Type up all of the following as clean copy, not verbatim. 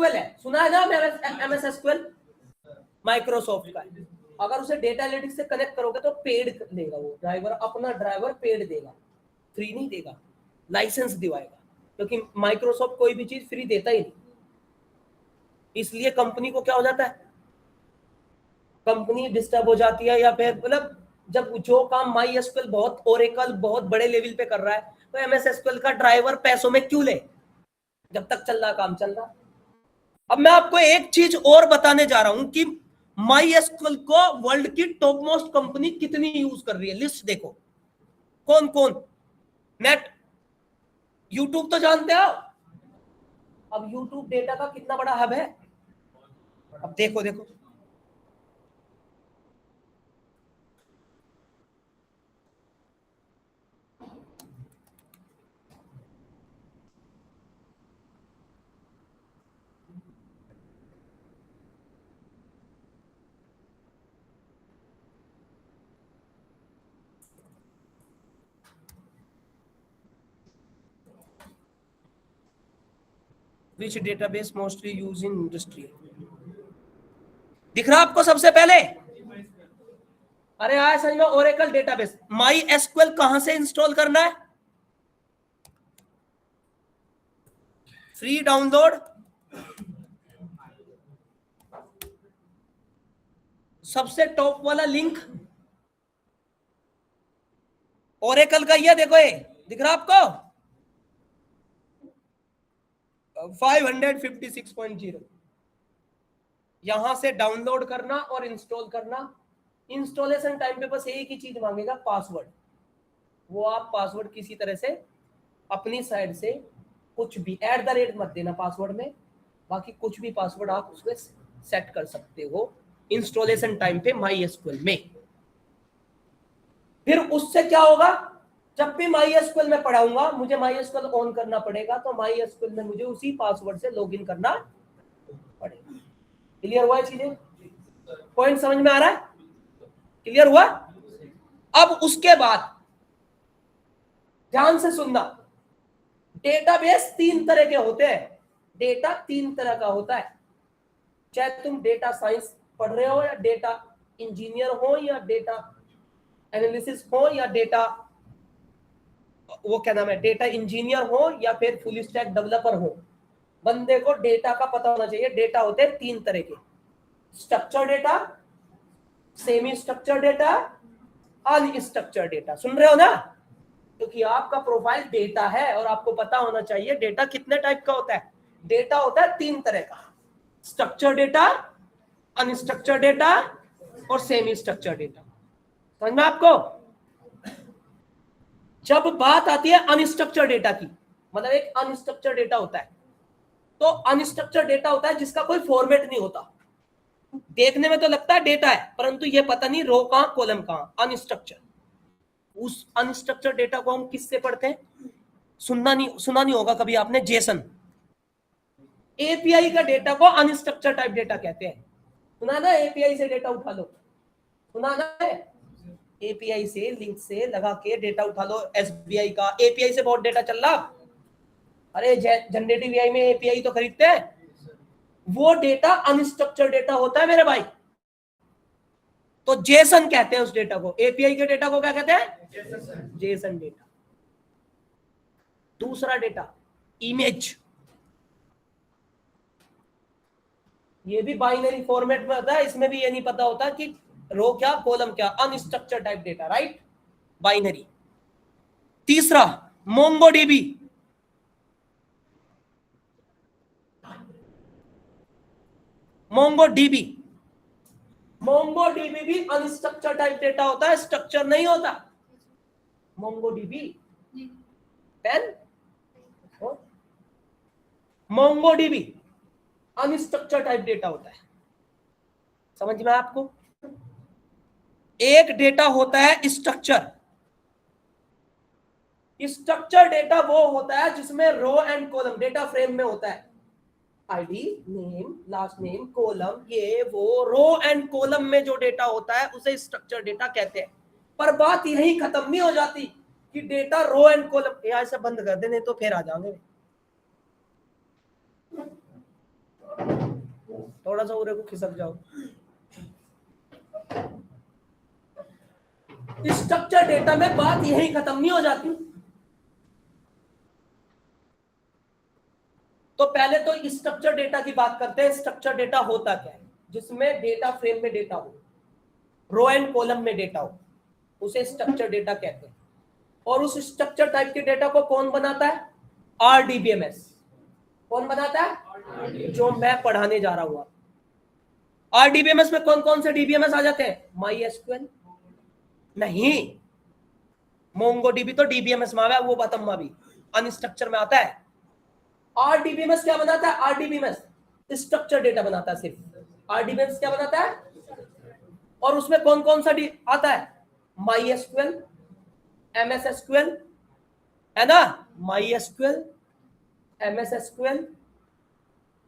SQL है, सुना है ना एमएस एसक्यूएल, माइक्रोसॉफ्ट का है। अगर उसे डेटा एनालिटिक्स से कनेक्ट करोगे तो पेड देगा वो ड्राइवर, अपना ड्राइवर पेड देगा, फ्री नहीं देगा, लाइसेंस दिवाएगा, क्योंकि माइक्रोसॉफ्ट कोई भी चीज फ्री देता ही नहीं। इसलिए कंपनी को क्या हो जाता है, कंपनी डिस्टर्ब हो जाती है, या फिर मतलब जब जो काम माई एसक्यूएल बहुत ओरेकल बहुत बड़े लेवल पे कर रहा है, तो एमएस एसक्यूएल का ड्राइवर पैसों में क्यों ले, जब तक चल रहा काम चल रहा। अब मैं आपको एक चीज और बताने जा रहा हूं कि माई एसक्यूएल को वर्ल्ड की टॉप मोस्ट कंपनी कितनी यूज कर रही है, लिस्ट देखो कौन कौन। नेट, यूट्यूब तो जानते हो, अब यूट्यूब डेटा का कितना बड़ा हब है, अब देखो देखो which database mostly used in industry, दिख रहा आपको सबसे पहले, अरे आया समझ में, ओरेकल डेटाबेस। माई एसक्यूएल कहां से इंस्टॉल करना है, फ्री डाउनलोड, सबसे टॉप वाला लिंक ओरेकल का, ये देखो, ये दिख रहा आपको 556.0, यहां से डाउनलोड करना और इंस्टॉल करना। इंस्टॉलेशन टाइम पे बस एक ही चीज मांगेगा, पासवर्ड। वो आप पासवर्ड किसी तरह से अपनी साइड से कुछ भी @ मत देना पासवर्ड में, बाकी कुछ भी पासवर्ड आप उसमें सेट कर सकते हो इंस्टॉलेशन टाइम पे माई एसक्यूएल में। फिर उससे क्या होगा, जब भी माई एसक्यूएल में पढ़ाऊंगा मुझे माई एसक्यूएल ऑन करना पड़ेगा, तो माई एसक्यूएल में मुझे उसी पासवर्ड से लॉगिन करना पड़ेगा। क्लियर हुआ है चीजें, पॉइंट समझ में आ रहा है, क्लियर हुआ। अब उसके बाद ध्यान से सुनना, डेटाबेस 3 तरह के होते हैं, डेटा 3 तरह का होता है, चाहे तुम डेटा साइंस पढ़ रहे हो या डेटा इंजीनियर हो या डेटा एनालिसिस हो या डेटा वो क्या नाम है डेटा इंजीनियर हो या फिर फुल स्टैक डेवलपर हो, बंदे को डेटा का पता होना चाहिए। डेटा होते हैं 3 तरह के, structure data, semi structure data, unstructured data. सुन रहे हो ना, क्योंकि आपका प्रोफाइल डेटा है और आपको पता होना चाहिए डेटा कितने टाइप का होता है। डेटा होता है 3 तरह का, स्ट्रक्चर डेटा, अनस्ट्रक्चर्ड डेटा और सेमी स्ट्रक्चर्ड डेटा। समझ में आपको। जब बात आती है अनस्ट्रक्चर्ड डेटा की, मतलब एक अनस्ट्रक्चर्ड डेटा होता है, तो अनस्ट्रक्चर्ड डेटा होता है जिसका कोई फॉर्मेट नहीं होता, देखने में तो लगता है डेटा है परंतु ये पता नहीं रो कहां कॉलम कहां, अनस्ट्रक्चर। उस अनस्ट्रक्चर्ड डेटा को हम किससे पढ़ते हैं, सुना नहीं होगा कभी आपने, जेसन। एपीआई का डेटा को अनस्ट्रक्चर्ड टाइप डेटा कहते हैं, सुना ना, एपीआई से डेटा उठा लो, सुना ना है, एपीआई से लिंक से लगा के डेटा उठा लो। एसबीआई का एपीआई से बहुत डेटा चल रहा, अरे जनरेटिव एआई में एपीआई तो खरीदते हैं, वो डेटा अनस्ट्रक्चर्ड डेटा होता है मेरे भाई, तो जेसन कहते हैं उस डेटा को। एपीआई के डेटा को क्या कहते हैं, जेसन डेटा। दूसरा डेटा इमेज, ये भी बाइनरी फॉर्मेट में होता है, इसमें भी ये नहीं पता होता कि रो क्या कॉलम क्या, unstructured type data, right, binary. तीसरा मोंगोडीबी, मोंगोडीबी मोंगोडीबी भी अनस्ट्रक्चर्ड टाइप डेटा होता है, स्ट्रक्चर नहीं होता। MongoDB pen, MongoDB unstructured type data होता है, समझ में आपको। एक डेटा होता है स्ट्रक्चर, स्ट्रक्चर डेटा वो होता है जिसमें row and column data frame में होता है, ID, name, last name, column, ये वो रो एंड कॉलम में जो डेटा होता है उसे स्ट्रक्चर डेटा कहते हैं। पर बात यही खत्म नहीं हो जाती कि डेटा रो एंड कॉलम, यहाँ से बंद कर देने तो फिर आ जाएंगे। थोड़ा सा उरे को खिसक जाओ। स्ट्रक्चर डेटा में बात यही खत्म नहीं हो जाती। तो पहले तो स्ट्रक्चर डेटा की बात करते हैं। स्ट्रक्चर डेटा होता क्या है? जिसमें डेटा फ्रेम में डेटा हो, रो एंड कॉलम में डेटा हो, उसे स्ट्रक्चर डेटा कहते हैं। और उस स्ट्रक्चर टाइप के डेटा को कौन बनाता है? आरडीबीएमएस। कौन बनाता है? जो मैं पढ़ाने जा रहा हूं। आरडीबीएमएस में कौन कौन से डीबीएमएस आ जाते हैं? माई एसक्यूएल नहीं, मोंगोडीबी तो डीबीएमएस में आया, वो बतम भी अनस्ट्रक्चर में आता है। आरडीबीएमएस क्या बनाता है? आरडीबीएमएस स्ट्रक्चर डेटा बनाता है सिर्फ। आरडीबीएमएस क्या बनाता है? और उसमें कौन कौन सा आता है? माई एसक्यूएल, एमएस एसक्यूएल है ना, MySQL, MS SQL,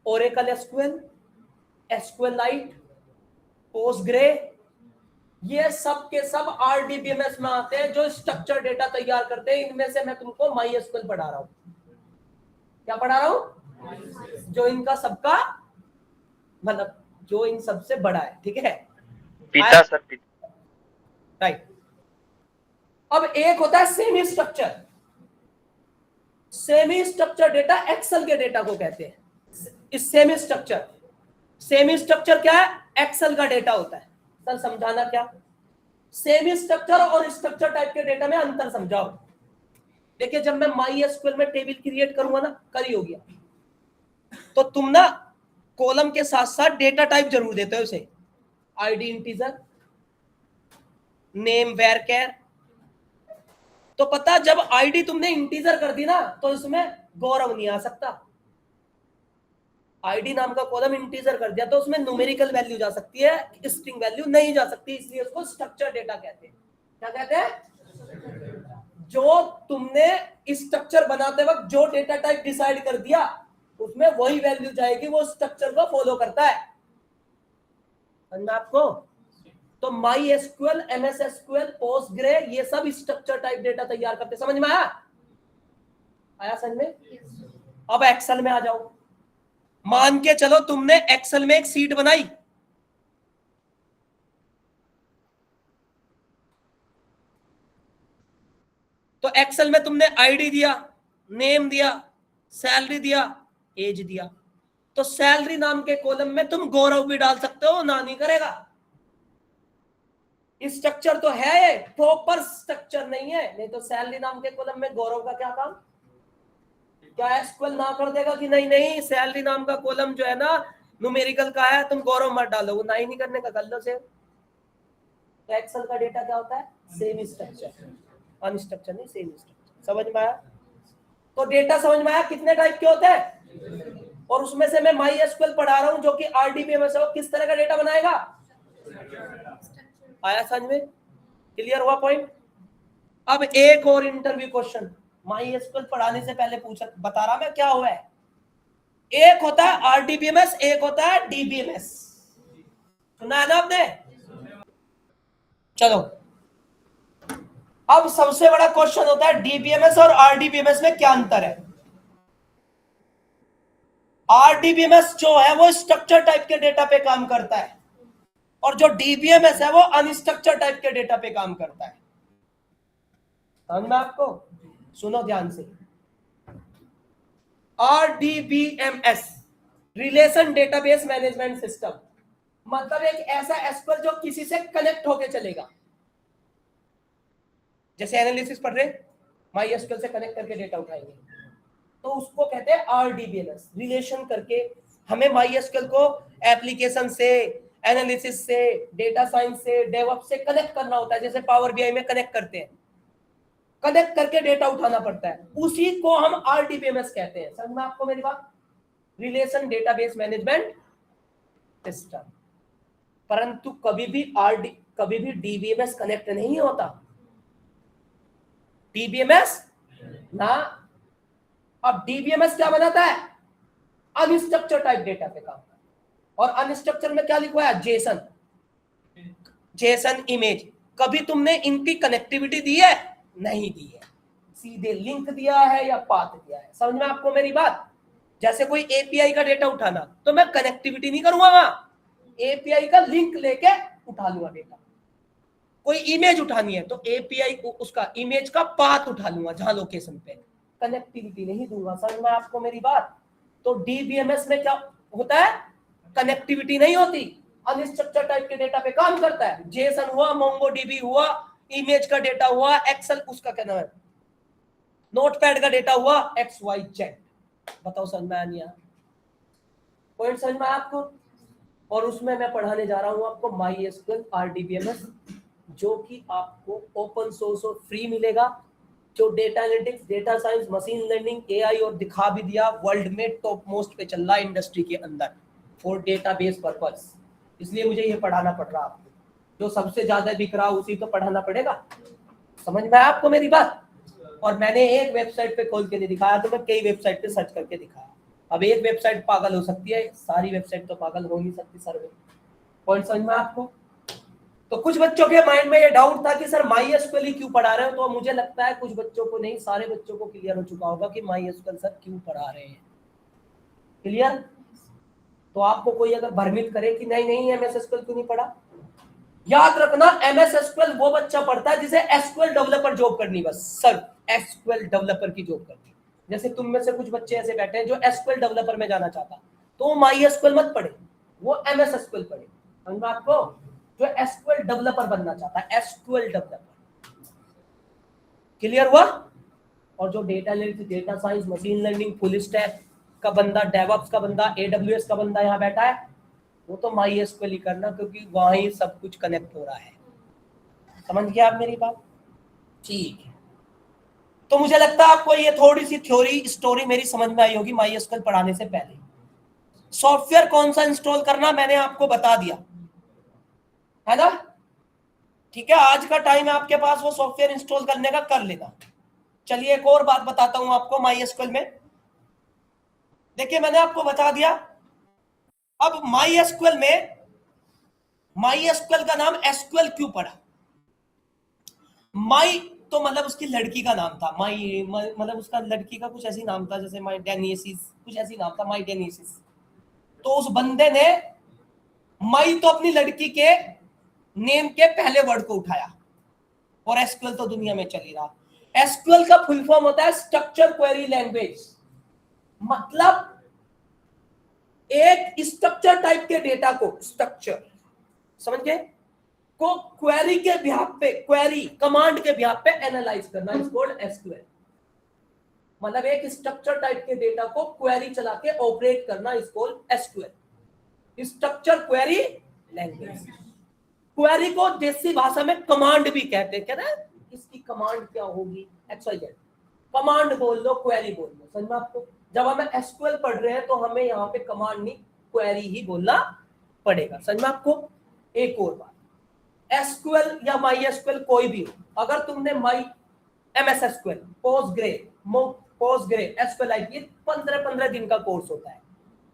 Oracle SQL, SQLite, Postgre, ये सब के सब आरडीबीएमएस में आते हैं जो स्ट्रक्चर डेटा तैयार करते हैं। इनमें से मैं तुमको माई एसक्यूएल पढ़ा रहा हूं। क्या पढ़ा रहा हूं? जो इनका सबका मतलब जो इन सबसे बड़ा है, ठीक है? पिता सर, पिता। राइट। अब एक होता है semi structure. Semi structure data Excel के डेटा को कहते हैं। इस सेमी स्ट्रक्चर क्या है? एक्सेल का डेटा होता है। सर समझाना क्या? सेमी स्ट्रक्चर और स्ट्रक्चर टाइप के डेटा में अंतर समझाओ। देखिए, जब मैं माई एसक्यूएल में टेबल क्रिएट करूंगा ना, करी हो गया, तो तुम ना कॉलम के साथ साथ डेटा टाइप जरूर देते हो उसे। ID integer, name varchar. तो पता, जब आईडी तुमने इंटीजर कर दी ना, तो इसमें गौरव नहीं आ सकता। आईडी नाम का कॉलम इंटीजर कर दिया तो उसमें न्यूमेरिकल वैल्यू जा सकती है, स्ट्रिंग वैल्यू नहीं जा सकती, इसलिए उसको स्ट्रक्चर डेटा कहते हैं। क्या कहते हैं? जो तुमने स्ट्रक्चर बनाते वक्त जो डेटा टाइप डिसाइड कर दिया, उसमें वही वैल्यू जाएगी, वो स्ट्रक्चर को फॉलो करता है। समझ आपको? तो माई एसक्यूएल, एमएस एसक्यूएल, पोस्टग्रे, ये सब स्ट्रक्चर टाइप डेटा तैयार करते। समझ में आया समझ में? अब एक्सेल में आ जाओ। मान के चलो तुमने एक्सेल में एक सीट बनाई, तो एक्सेल में तुमने आईडी दिया, नेम दिया, सैलरी दिया, एज दिया। तो सैलरी नाम के कॉलम में तुम गौरव भी डाल सकते हो, ना नहीं करेगा। स्ट्रक्चर तो है, प्रॉपर स्ट्रक्चर नहीं है। नहीं तो सैलरी नाम के कॉलम में गौरव का क्या काम? क्या एसक्यूएल ना कर देगा कि नहीं नहीं सैलरी नाम का कॉलम जो है ना न्यूमेरिकल का है, तुम गौरव मत डालो, वो ना ही नहीं करने का, कर लो से। तो एक्सेल का डेटा क्या होता है? सेमी स्ट्रक्चर, अनस्ट्रक्चर नहीं, सेमी स्ट्रक्चर। समझ में आया? तो डेटा समझ में आया कितने टाइप के होते हैं? और उसमें से मैं माई एसक्यूएल पढ़ा रहा हूं जो कि आरडीबीएमएस है, वो किस तरह का डेटा बनाएगा? आया समझ में? क्लियर हुआ पॉइंट? अब एक और इंटरव्यू क्वेश्चन माई एसक्यूएल पढ़ाने से पहले पूछा, बता रहा मैं क्या हुआ है। एक होता है आरडीबीएमएस, एक होता है डीबीएमएस। सुना है ना आपने? चलो, अब सबसे बड़ा क्वेश्चन होता है डीबीएमएस और आरडीबीएमएस में क्या अंतर है। आरडीबीएमएस जो है वो स्ट्रक्चर टाइप के डेटा पे काम करता है, और जो डीबीएमएस है वो अनस्ट्रक्चर टाइप के डेटा पे काम करता है। समझ में आपको? सुनो ध्यान से। RDBMS, relation database management system, मतलब एक ऐसा एसक्यूएल जो किसी से कनेक्ट होके चलेगा। जैसे एनालिसिस पढ़ रहे, माई एसक्यूएल से कनेक्ट करके डेटा उठाएंगे, तो उसको कहते हैं आरडीबीएमएस। रिलेशन करके हमें माई एसक्यूएल को एप्लीकेशन से, एनालिसिस से, डेटा साइंस से, डेवऑप्स से कनेक्ट करना होता है। जैसे पावर बीआई में कनेक्ट करते हैं, कनेक्ट करके डेटा उठाना पड़ता है, उसी को हम आरडीबीएमएस कहते हैं। समझ में आपको मेरी बात? Relation database management system. परंतु कभी भी डीबीएमएस कनेक्ट नहीं होता। डीबीएमएस ना, अब डीबीएमएस क्या बनाता है? अनस्ट्रक्चर टाइप डेटा पे काम। और अनस्ट्रक्चर में क्या लिखा है? Jason, Jason image. कभी तुमने इनकी कनेक्टिविटी दी है? नहीं दी है, सीधे लिंक दिया है या पाथ दिया है। समझ में आपको मेरी बात? जैसे कोई एपीआई का डेटा उठाना, तो मैं कनेक्टिविटी नहीं करूंगा, वहां एपीआई का लिंक लेके उठा लूंगा डेटा। कोई इमेज उठानी है तो एपीआई उसका इमेज का पाथ उठा लूंगा जहां लोकेशन पे, कनेक्टिविटी नहीं दूंगा। समझ में आपको मेरी बात? तो डीबीएमएस में क्या होता है? कनेक्टिविटी नहीं होती, अनस्ट्रक्चर्ड टाइप के डेटा पे काम करता है। जेसन हुआ, मोंगोडीबी हुआ, इमेज का डेटा हुआ, एक्सेल उसका क्या नाम है, नोटपैड का डेटा हुआ, XYZ। बताओ समझ में आया? पॉइंट समझ में आया आपको? और उसमें मैं पढ़ाने जा रहा हूं आपको MySQL RDBMS, जो कि आपको ओपन सोर्स और फ्री मिलेगा, जो data analytics, data science, machine learning, AI और दिखा भी दिया वर्ल्ड में टॉप मोस्ट पे चल रहा है इंडस्ट्री के अंदर फॉर डेटाबेस पर्पस। इसलिए मुझे ये पढ़ाना पड़ रहा है आपको, जो सबसे ज्यादा बिक रहा उसी तो पढ़ाना पड़ेगा। समझ में आया आपको मेरी बात? और मैंने एक वेबसाइट पे खोल के नहीं दिखाया, तो मैं कई वेबसाइट पे सर्च करके दिखाया। अब एक वेबसाइट पागल हो सकती है, सारी वेबसाइट तो पागल हो नहीं सकती सर। पॉइंट समझ में आपको? तो कुछ बच्चों के माइंड में ये डाउट था कि सर MySQL ही क्यों पढ़ा रहे हो, तो मुझे लगता है कुछ बच्चों को नहीं, सारे बच्चों को क्लियर हो चुका होगा कि MySQL सर क्यों पढ़ा रहे हैं। क्लियर? तो आपको कोई अगर भ्रमित करे कि नहीं नहीं MS SQL क्यों नहीं पढ़ा, याद रखना MS SQL वो बच्चा पढ़ता है जिसे SQL डेवलपर जॉब करनी, बस सर SQL डेवलपर की जॉब करनी। जैसे तुम में से कुछ बच्चे ऐसे बैठे हैं जो SQL डेवलपर में जाना चाहता, तो वो MySQL मत पढ़े, वो MS SQL पढ़े। समझ में आपको? जो SQL डेवलपर बनना चाहता है, SQL डेवलपर। क्लियर हुआ? और जो data analytics, data science, machine learning, full stack का बंदा, डेवऑप्स का बंदा, AWS का बंदा यहाँ बैठा है, वो तो MySQL ही करना, क्योंकि वहां ही सब कुछ कनेक्ट हो रहा है। समझ गया आप मेरी बात? ठीक है। तो मुझे लगता है आपको ये थोड़ी सी थ्योरी स्टोरी मेरी समझ में आई होगी MySQL पढ़ाने से पहले। सॉफ्टवेयर कौन सा इंस्टॉल करना मैंने आपको बता दिया है ना? ठीक है, आज का टाइम है आपके पास वो सॉफ्टवेयर इंस्टॉल करने का, कर लेना। चलिए एक और बात बताता हूं आपको MySQL में। देखिए मैंने आपको बता दिया। अब MySQL में, MySQL का नाम SQL क्यों पड़ा? माई तो मतलब उसकी लड़की का नाम था, माई मतलब उसका लड़की का कुछ ऐसी नाम था, जैसे माई डेनियसिस, कुछ ऐसी नाम था, माई डेनियसिस। तो उस बंदे ने माई तो अपनी लड़की के नेम के पहले वर्ड को उठाया, और एसक्यूएल तो दुनिया में चल ही रहा। एसक्यूएल का फुल फॉर्म होता है स्ट्रक्चर क्वेरी लैंग्वेज, मतलब एक स्ट्रक्चर टाइप के डेटा को, स्ट्रक्चर समझ गए, को क्वेरी के बिहाफ पे, क्वेरी कमांड के बिहाफ पे एनालाइज करना इज कॉल्ड एसक्यूएल। मतलब एक स्ट्रक्चर टाइप के डेटा को क्वेरी चला के ऑपरेट करना is called SQL, structure query language. Query को देसी भाषा में कमांड भी कहते हैं, कहते हैं इसकी कमांड क्या होगी, XYZ कमांड बोल लो, क्वेरी बोल लो। समझ में आपको? जब हमें एसक्यूएल पढ़ रहे हैं तो हमें यहाँ पे कमांड नहीं क्वेरी ही बोलना पड़ेगा। समझ में आपको? एक और बात, एसक्यूएल या MySQL कोई भी हो, अगर तुमने MS SQL, पोस्टग्रे, SQLite, ये 15-15 दिन का कोर्स होता है,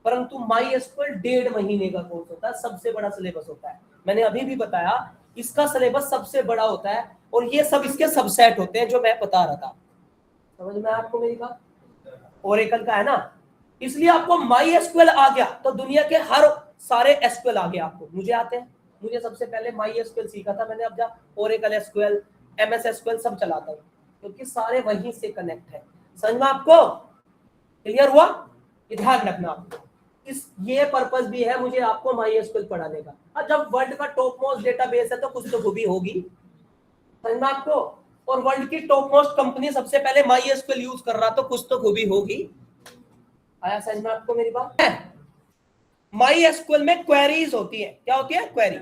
परंतु MySQL 1.5 महीने का कोर्स होता है, सबसे बड़ा सिलेबस होता है। मैंने अभी भी बताया इसका सिलेबस सबसे बड़ा होता है, और ये सब इसके सबसेट होते हैं जो मैं बता रहा था। समझ में आपको मेरी बात? ओरेकल का है ना, इसलिए आपको MySQL आ गया तो दुनिया के हर सारे SQL आ गए आपको। मुझे आते हैं, मुझे सबसे पहले MySQL सीखा था मैंने, अब जा ओरेकल SQL, MS SQL सब चलाता हूँ, क्योंकि सारे वहीं से कनेक्ट है। समझ में आपको? क्लियर हुआ? ध्यान रखना आपको, इस ये पर्पस भी है मुझे आपको MySQL पढ़ाने का। अब जब वर्ल्ड का टॉप मोस्ट डेटाबेस है तो कुछ तो खूबी होगी। समझ में आपको? और वर्ल्ड की टॉप मोस्ट कंपनी सबसे पहले MySQL यूज कर रहा, तो कुछ तो खूबी होगी। आया समझ में आपको मेरी बात? MySQL में क्वेरीज होती है। क्या होती है? क्वेरी।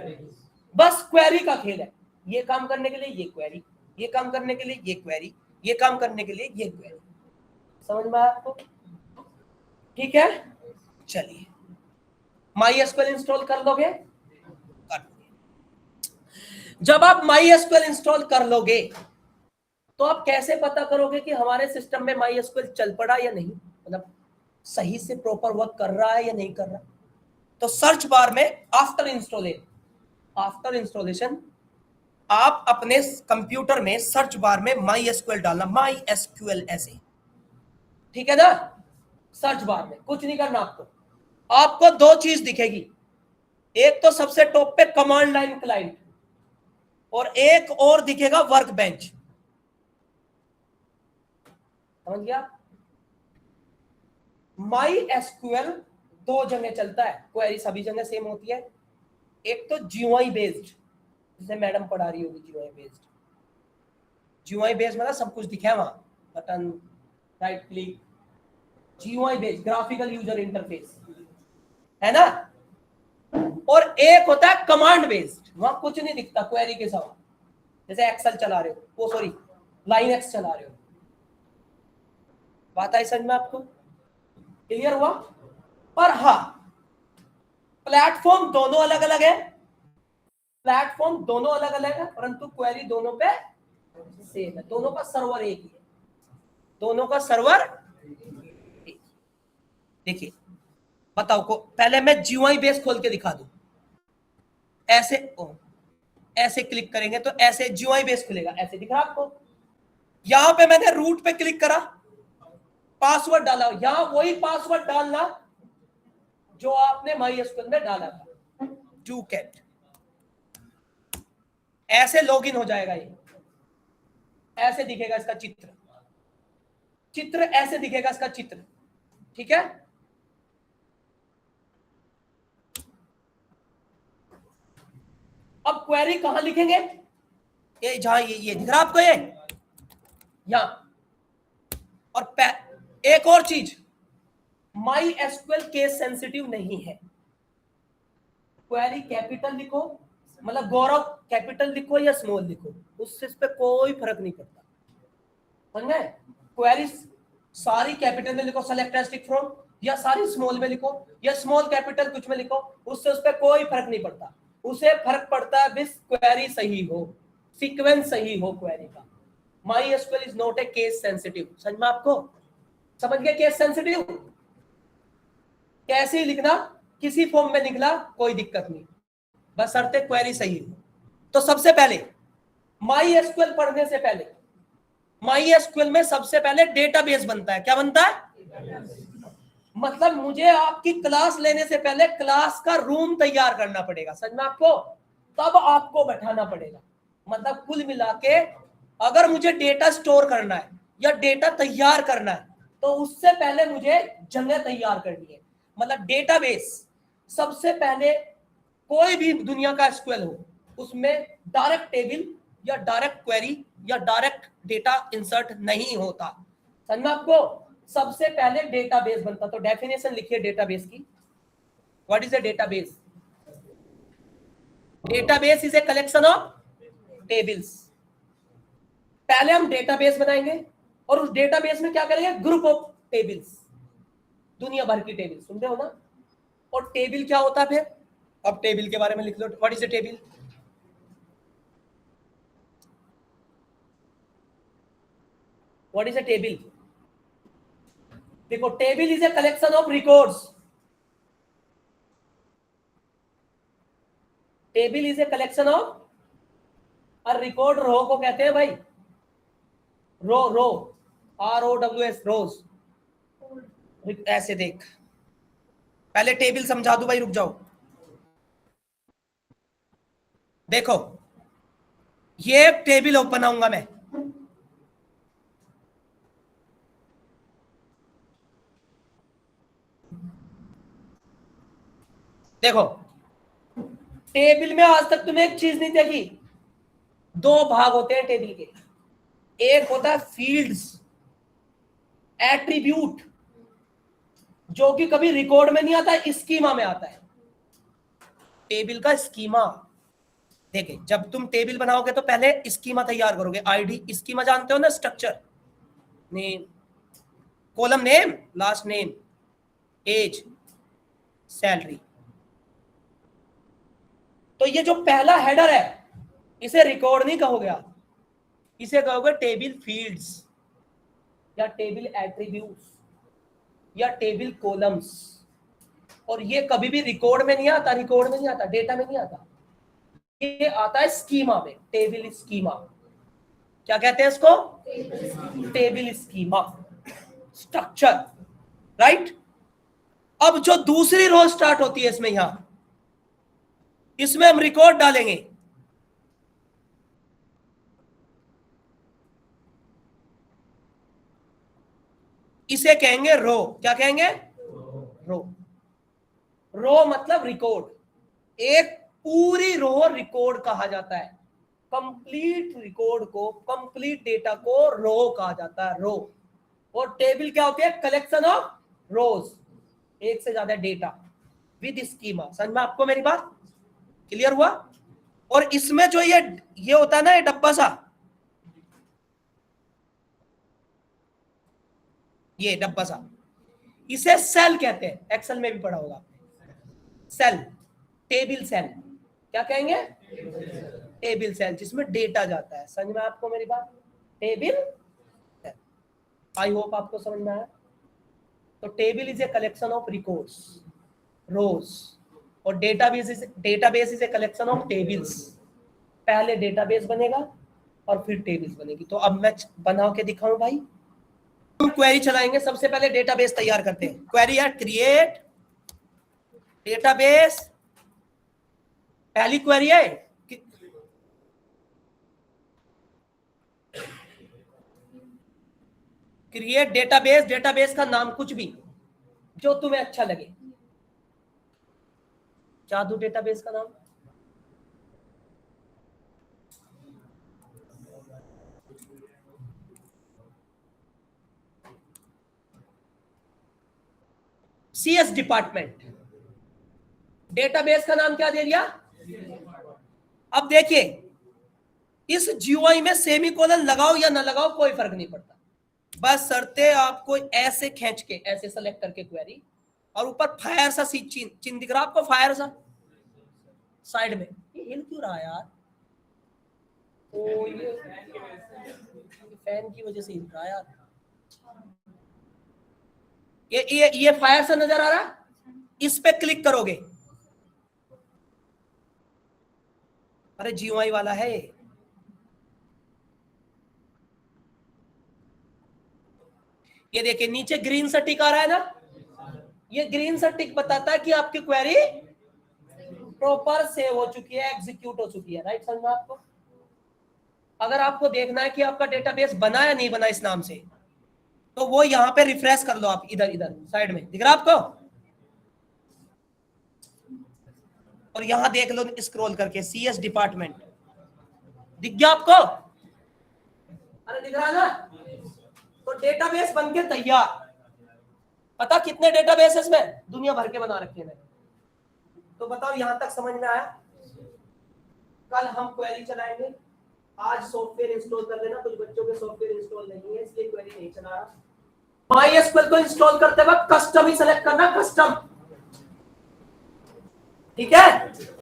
बस क्वेरी का खेल है, ये काम करने के लिए ये क्वेरी, ये काम करने के लिए ये क्वेरी, ये काम करने के लिए ये क्वेरी। समझ में आया आपको? ठीक है, चलिए MySQL इंस्टॉल कर लोगे? कर लोगे। जब आप MySQL इंस्टॉल कर लोगे तो आप कैसे पता करोगे कि हमारे सिस्टम में MySQL चल पड़ा या नहीं, मतलब सही से प्रॉपर वर्क कर रहा है या नहीं कर रहा? तो सर्च बार में आफ्टर इंस्टॉलेशन आप अपने कंप्यूटर में सर्च बार में MySQL डालना, MySQL ऐसे, ठीक है ना? सर्च बार में कुछ नहीं करना आपको दो चीज दिखेगी, एक तो सबसे टॉप पे कमांड लाइन क्लाइंट और एक और दिखेगा वर्क बेंच। समझ गया? माई एसक्यूएल दो जगह चलता है, क्वेरी सभी जगह सेम होती है। एक तो जीयूआई बेस्ड, जिसे मैडम पढ़ा रही होगी, जीयूआई बेस्ड। जीयूआई बेस्ड मतलब सब कुछ दिखा है वहां, button, right click, GUI based graphical user interface, है ना। और एक होता है कमांड बेस्ड, वहां कुछ नहीं दिखता क्वेरी के सवा, जैसे एक्सेल चला रहे हो, वो सॉरी लाइन एक्स चला रहे हो। बात आई समझ में आपको? क्लियर हुआ? पर हाँ, प्लेटफॉर्म दोनों अलग अलग है, प्लेटफॉर्म दोनों अलग अलग है, परंतु क्वेरी दोनों पे सेम है, दोनों का सर्वर एक ही है, दोनों का सर्वर। देखिए बताओ को, पहले मैं जीयूआई बेस खोल के दिखा दूं, ऐसे ऐसे क्लिक करेंगे तो ऐसे जीयूआई बेस खुलेगा, ऐसे दिख रहा आपको। यहां पे मैंने रूट पे क्लिक करा, पासवर्ड डाला, यहां वही पासवर्ड डालना जो आपने MySQL में डाला था, डू कैट, ऐसे लॉगिन हो जाएगा। ये ऐसे दिखेगा इसका चित्र, चित्र ऐसे दिखेगा इसका चित्र, ठीक है। अब क्वेरी कहां लिखेंगे? ये जहां ये दिख रहा आपको, ये यहां। और एक और चीज, MySQL केस सेंसिटिव नहीं है। क्वेरी कैपिटल लिखो, मतलब गौरव कैपिटल लिखो या स्मॉल लिखो, उससे इस पे कोई फर्क नहीं पड़ता, समझ गए। क्वेरी सारी कैपिटल में लिखो, सेलेक्ट एज टिक फ्रॉम, या सारी स्मॉल में लिखो, या स्मॉल कैपिटल कुछ में लिखो, उससे उस पर कोई फर्क नहीं पड़ता। उसे फर्क पड़ता है बस क्वेरी सही हो, सीक्वेंस सही हो क्वेरी का। MySQL is not a case sensitive. समझ में आपको? समझ गए केस सेंसिटिव? कैसे ही लिखना, किसी फॉर्म में निकला कोई दिक्कत नहीं, बस शर्ते क्वेरी सही हो। तो सबसे पहले MySQL पढ़ने से पहले, MySQL में सबसे पहले डेटाबेस बनता है। क्या बनता है? मतलब मुझे आपकी क्लास लेने से पहले क्लास का रूम तैयार करना पड़ेगा, समझ में आपको? तब आपको बैठाना पड़ेगा। मतलब कुल मिला के अगर मुझे डेटा स्टोर करना है या डेटा तैयार करना है, तो उससे पहले मुझे जगह तैयार करनी है। मतलब डेटाबेस सबसे पहले, कोई भी दुनिया का एसक्यूएल हो, उसमें डायरेक्ट टेबल या डायरेक्ट क्वेरी या डायरेक्ट डेटा इंसर्ट नहीं होता। समझ में आपको? सबसे पहले डेटाबेस बनता। तो डेफिनेशन लिखिए डेटाबेस की। What is a database? Database is a collection of tables. पहले हम डेटाबेस बनाएंगे और उस डेटाबेस में क्या करेंगे? ग्रुप ऑफ टेबल्स, दुनिया भर की टेबल, सुन रहे हो ना। और टेबल क्या होता है फिर? अब टेबल के बारे में लिख लो, what is a table? What is a table? देखो, table is a collection of records. Table is a collection of, और रिकॉर्ड रो को कहते हैं भाई, रो, ROWS, रोज। ऐसे देख, पहले टेबल समझा दो भाई, रुक जाओ। देखो, ये टेबल बनाऊंगा मैं, देखो टेबल में आज तक तुम्हें एक चीज नहीं देखी, दो भाग होते हैं टेबल के। एक होता है फील्ड्स, एट्रीब्यूट, जो कि कभी रिकॉर्ड में नहीं आता है, स्कीमा में आता है। टेबल का स्कीमा, देखिए जब तुम टेबल बनाओगे तो पहले स्कीमा तैयार करोगे। आईडी स्कीमा जानते हो ना, structure, name, column name, last name, age, salary. तो ये जो पहला हेडर है, इसे रिकॉर्ड नहीं कहोगे आप, इसे कहोगे टेबल फील्ड्स या टेबल एट्रीब्यूट्स या टेबल कॉलम्स। और ये कभी भी रिकॉर्ड में नहीं आता, रिकॉर्ड में नहीं आता, डेटा में नहीं आता, ये आता है स्कीमा में, टेबल स्कीमा। क्या कहते हैं इसको? Table schema, structure. राइट। अब जो दूसरी रो स्टार्ट होती है इसमें, यहां इसमें हम रिकॉर्ड डालेंगे। इसे कहेंगे रो। क्या कहेंगे? रो। रो मतलब रिकॉर्ड। एक पूरी रो रिकॉर्ड कहा जाता है। कंप्लीट रिकॉर्ड को, कंप्लीट डेटा को रो कहा जाता है, रो। और टेबल क्या होती है? कलेक्शन ऑफ रोज, एक से ज्यादा डेटा विद स्कीमा। समझ में आपको मेरी बात? क्लियर हुआ? और इसमें जो ये होता है ना, ये डब्बा सा, ये डब्बा सा, इसे सेल कहते हैं। एक्सेल में भी पढ़ा होगा आपने, सेल, टेबल सेल। क्या कहेंगे? टेबल सेल, जिसमें डेटा जाता है। समझ में आपको मेरी बात? Table cell. आई होप आपको समझ में आया। तो table is a collection of records, rows, और database is a collection of tables. पहले डेटाबेस बनेगा और फिर टेबल्स बनेगी। तो अब मैं बना के दिखाऊं भाई। हम क्वेरी चलाएंगे। सबसे पहले डेटाबेस तैयार करते हैं। क्वेरी है क्रिएट डेटाबेस। पहली क्वेरी है क्रिएट डेटाबेस। डेटाबेस का नाम कुछ भी जो तुम्हें अच्छा लगे। जादू डेटाबेस का नाम, CS डिपार्टमेंट। डेटाबेस का नाम क्या दे दिया? अब देखिए, इस GUI में सेमीकोलन लगाओ या ना लगाओ कोई फर्क नहीं पड़ता। बस शर्ते आपको ऐसे खींच के, ऐसे सेलेक्ट करके क्वेरी, और ऊपर फायर सा चिन्ह दिख रहा आपको, फायर सा साइड में। ये हिल क्यों रहा है यार? ओ ये फैन की वजह से हिल रहा है यार। ये फायर सा नजर आ रहा, इस पे क्लिक करोगे। अरे GUI वाला है ये देखिए नीचे ग्रीन सा टिक आ रहा है ना। ये ग्रीन सा टिक बताता है कि आपकी क्वेरी प्रॉपर सेव हो चुकी है, एग्जीक्यूट हो चुकी है। राइट, समझ में आपको? अगर आपको देखना है कि आपका डेटाबेस बना या नहीं बना इस नाम से, तो वो यहां पे रिफ्रेश कर लो आप। इधर इधर साइड में दिख रहा आपको, और यहां देख लो स्क्रॉल करके, CS डिपार्टमेंट दिख गया आपको? अरे दिख रहा ना? तो डेटाबेस बनके तैयार। पता कितने डेटाबेस इसमें? दुनिया भर के बना रखे हैं। तो बताओ यहां तक समझ में आया? कल हम क्वेरी चलाएंगे। आज सॉफ्टवेयर इंस्टॉल कर लेना। कुछ बच्चों के सॉफ्टवेयर इंस्टॉल नहीं है, इसलिए क्वेरी नहीं चला रहा। MySQL को इंस्टॉल करते वक्त कस्टम ही सेलेक्ट करना, कस्टम। ठीक है?